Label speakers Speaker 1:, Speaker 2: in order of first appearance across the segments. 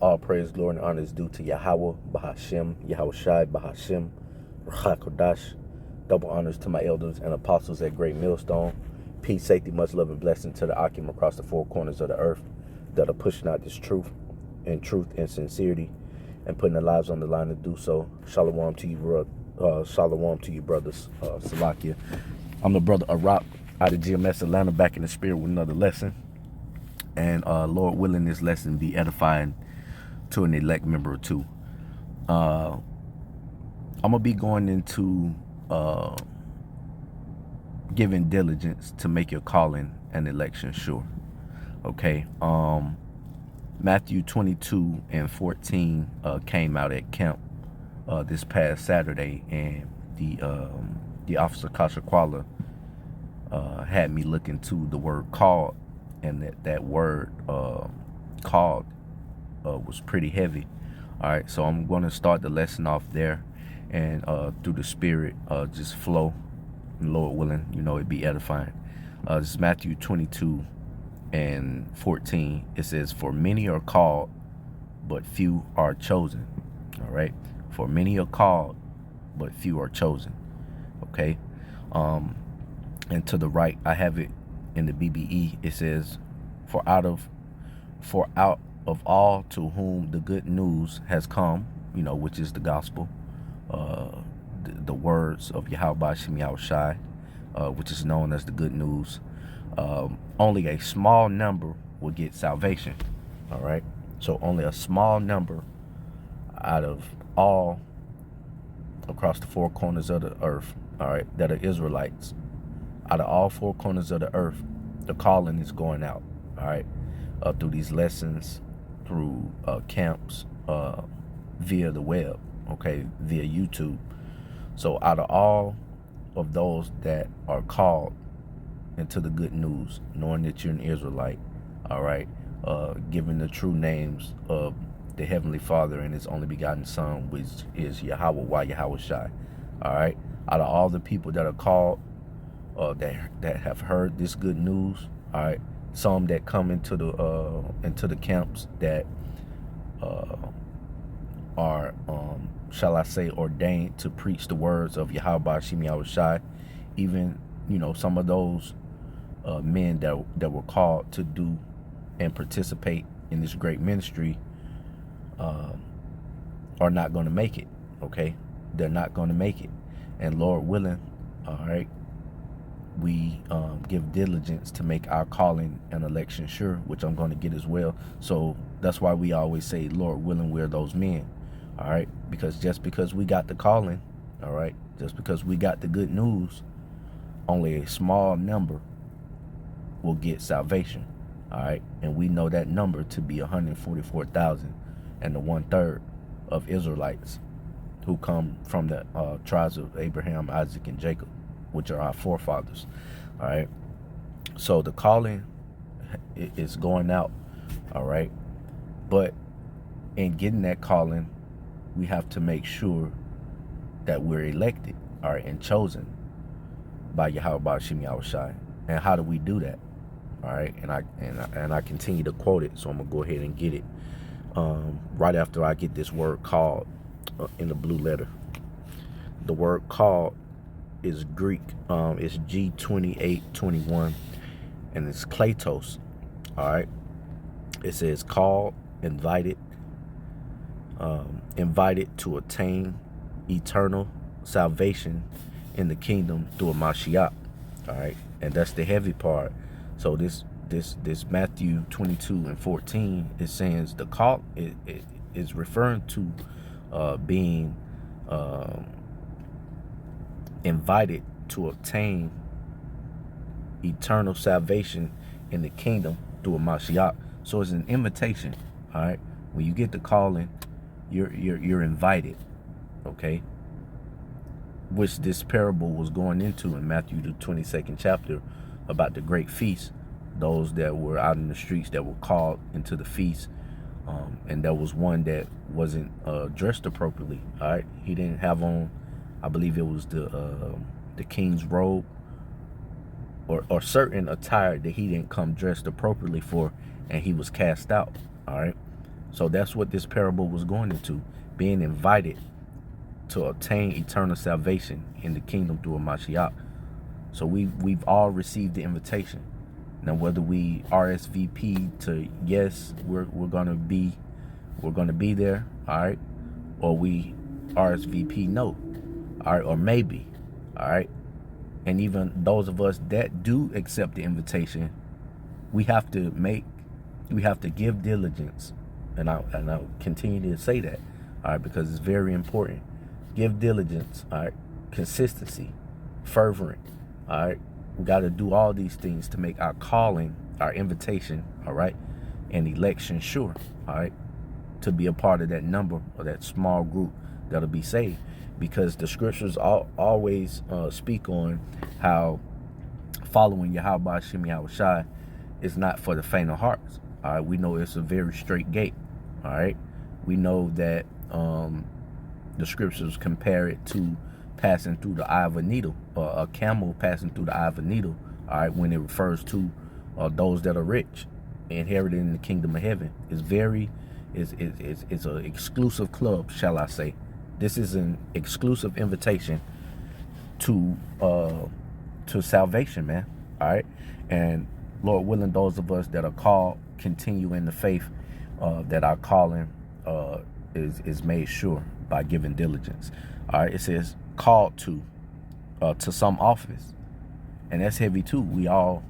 Speaker 1: All praise, glory, and honor is due to Yahweh, Bahashem, Yahweh Shai, Bahashem, Rachakodash. Double honors to my elders and apostles at Great Millstone. Peace, safety, much love, and blessing to the Akim across the four corners of the earth that are pushing out this truth and sincerity and putting their lives on the line to do so. Shalom to you, Shalom to you, brothers. Salakia. I'm the brother Arak out of GMS Atlanta, back in the spirit with another lesson. And Lord willing, this lesson be edifying to an elect member or two. I'm gonna be going into giving diligence to make your calling and election sure. Okay. Matthew 22 and 14 came out at camp this past Saturday, and the officer Kashakwala had me look into the word called, and that word called was pretty heavy. All right, so I'm going to start the lesson off there, and through the spirit, just flow, and Lord willing, it be edifying. This is Matthew 22 and 14. It says, "For many are called, but few are chosen." All right, for many are called, but few are chosen. Okay, and to the right, I have it in the BBE. It says, "For out of all to whom the good news has come," which is the gospel, the words of Yahweh Shem Yahweh Shai, which is known as the good news. Only a small number will get salvation. All right, so only a small number out of all across the four corners of the earth, all right, that are Israelites. Out of all four corners of the earth, the calling is going out. All right, through these lessons, through camps, via the web, okay, via YouTube. So out of all of those that are called into the good news, knowing that you're an Israelite, all right, given the true names of the Heavenly Father and His only begotten Son, which is Yahweh Yahweh Shai, all right, out of all the people that are called, that have heard this good news, all right, some that come into the camps that are shall I say ordained to preach the words of Yahweh Shem Yahweh Shai, even some of those men that were called to do and participate in this great ministry are not going to make it. Okay, they're not going to make it, and Lord willing, all right, we give diligence to make our calling and election sure, which I'm going to get as well. So that's why we always say, Lord willing, we're those men. All right, because just because we got the calling, all right, just because we got the good news, only a small number will get salvation. All right, and we know that number to be 144,000 and the 1/3 of Israelites who come from the tribes of Abraham, Isaac, and Jacob, which are our forefathers. All right, so the calling is going out. All right, but in getting that calling, we have to make sure that we're elected, all right, and chosen by Yahweh Shem Yahweh Shai. And how do we do that? All right, and I continue to quote it, so I'm gonna go ahead and get it right after I get this word called in the blue letter. The word called is Greek. It's G2821, and it's kletos. All right, it says called, invited, invited to attain eternal salvation in the kingdom through a Mashiach. All right, and that's the heavy part. So this Matthew 22 and 14 is saying the call it is referring to being invited to obtain eternal salvation in the kingdom through a Mashiach. So it's an invitation. All right, when you get the calling, you're invited. Okay, which this parable was going into in Matthew the 22nd chapter about the great feast. Those that were out in the streets that were called into the feast, and there was one that wasn't dressed appropriately. All right, he didn't have on, I believe it was the king's robe or certain attire that he didn't come dressed appropriately for, and he was cast out. All right, So that's what this parable was going into, being invited to obtain eternal salvation in the kingdom through a Mashiach. So we've all received the invitation. Now whether we RSVP to yes, we're gonna be there, all right, or we RSVP no, all right, or maybe, all right. And even those of us that do accept the invitation, we have to give diligence, and I'll continue to say that, all right, because it's very important. Give diligence, all right, consistency, fervent, all right. We got to do all these things to make our calling, our invitation, all right, and election sure, all right, to be a part of that number or that small group that'll be saved. Because the scriptures always speak on how following Yahweh Shem Yahushai is not for the faint of hearts. All right, we know it's a very straight gate. All right, we know that the scriptures compare it to passing through the eye of a needle, or a camel passing through the eye of a needle. All right, when it refers to those that are rich, inherited in the kingdom of heaven. It's an exclusive club, shall I say? This is an exclusive invitation to salvation, man. All right, and Lord willing, those of us that are called continue in the faith, that our calling is made sure by giving diligence. All right, it says called to some office, and that's heavy too. We all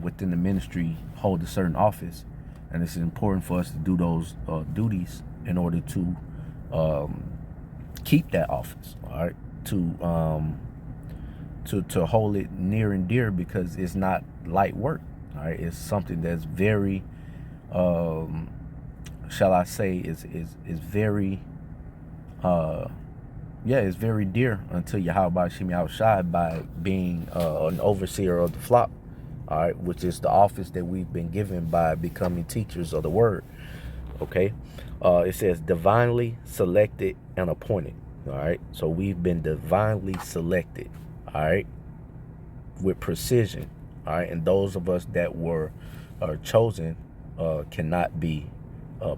Speaker 1: within the ministry hold a certain office, and it's important for us to do those duties in order to keep that office. All right, to hold it near and dear, because it's not light work. All right, it's something that's very, shall I say, is very, it's very dear unto Yahweh Shem Yahushai by being an overseer of the flock. All right, which is the office that we've been given by becoming teachers of the word. Okay, it says divinely selected and appointed. All right, so we've been divinely selected. All right, with precision. All right, and those of us that were chosen cannot be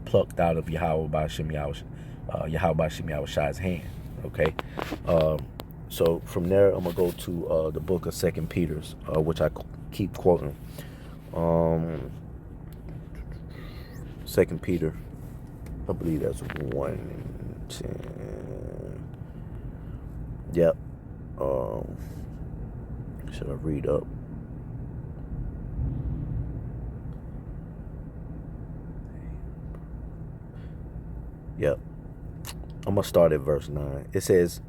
Speaker 1: plucked out of Yahweh Shem Yahushai's hand. Okay, so from there I'm gonna go to the book of 2 Peter, which I keep quoting. 2 Peter, I believe that's 1:10. Yep. Should I read up? Yep. I'm going to start at verse 9. It says,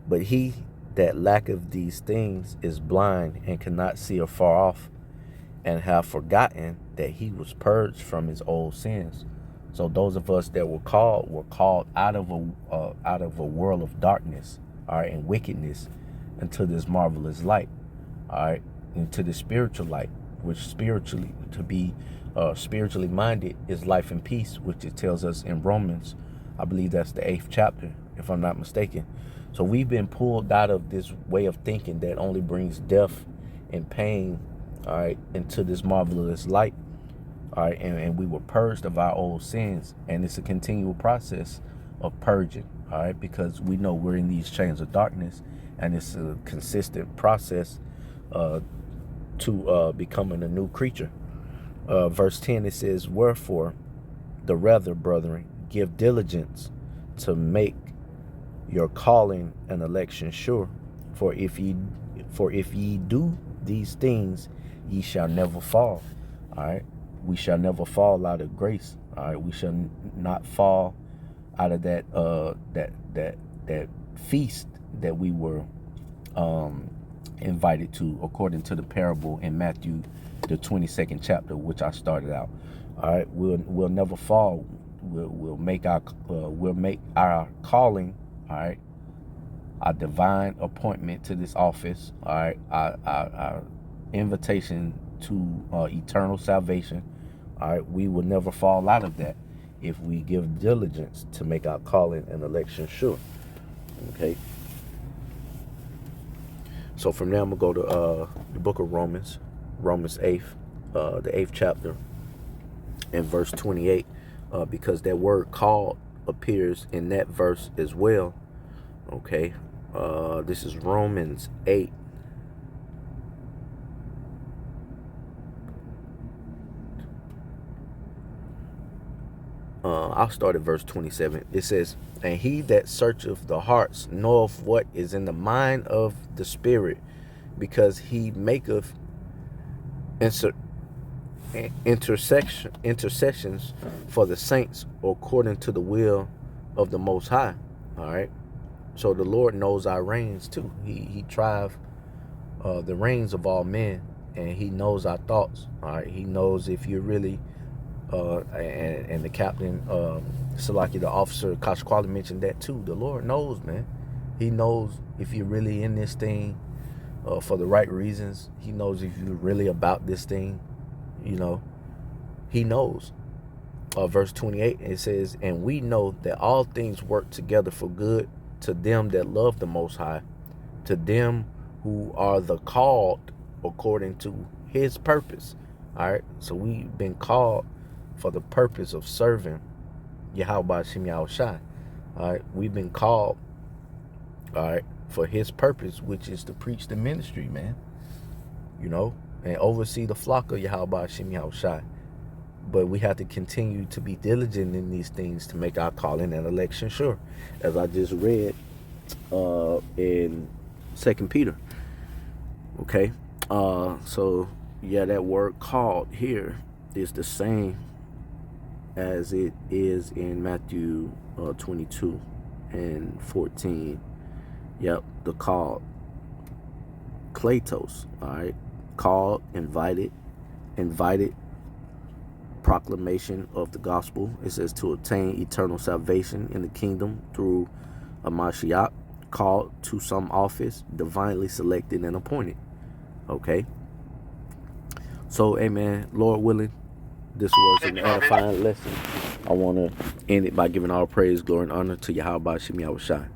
Speaker 1: but he that lacketh these things is blind and cannot see afar off, and have forgotten that he was purged from his old sins. So those of us that were called out of a world of darkness, all right, and wickedness, into this marvelous light, all right, into the spiritual light, which spiritually, to be spiritually minded is life and peace, which it tells us in Romans. I believe that's the 8th chapter, if I'm not mistaken. So we've been pulled out of this way of thinking that only brings death and pain, all right, into this marvelous light, all right, and we were purged of our old sins, and it's a continual process of purging, all right, because we know we're in these chains of darkness, and it's a consistent process to becoming a new creature. Verse 10, it says, wherefore, the rather, brethren, give diligence to make your calling and election sure. For if ye do these things, ye shall never fall. All right, we shall never fall out of grace. All right, we shall not fall out of that that feast that we were invited to, according to the parable in Matthew, the 22nd chapter, which I started out. All right, we'll never fall. We'll make our calling, all right, our divine appointment to this office, all right, our invitation to eternal salvation, all right, we will never fall out of that if we give diligence to make our calling and election sure. Okay. So from there, I'm gonna go to the book of Romans 8th, the 8th chapter, and verse 28. because that word called appears in that verse as well. Okay, this is Romans 8. I'll start at verse 27. It says, "And he that searcheth the hearts knoweth what is in the mind of the Spirit, because he maketh intercessions for the saints according to the will of the Most High." All right. So the Lord knows our reins too. He trieth the reins of all men, and he knows our thoughts. All right. He knows if you're really and the captain, Salaki, the officer, Kashkwali mentioned that too. The Lord knows, man. He knows if you're really in this thing for the right reasons. He knows if you're really about this thing. You know, he knows. Verse 28, it says, "And we know that all things work together for good to them that love the Most High, to them who are the called according to his purpose." All right. So we've been called for the purpose of serving Yahweh Shem Yahushai. All right, we've been called, all right, for his purpose, which is to preach the ministry, man. You know, and oversee the flock of Yahweh Shem Yahushai. But we have to continue to be diligent in these things to make our calling and election sure, as I just read in 2 Peter. Okay, so yeah, that word called here is the same as it is in Matthew 22 and 14. Yep, the called. Kletos, all right? Called, invited, proclamation of the gospel. It says to obtain eternal salvation in the kingdom through a Mashiach, called to some office, divinely selected and appointed. Okay? So, amen, Lord willing, this was an edifying lesson. I want to end it by giving all praise, glory, and honor to Yahweh Shem Yahushai.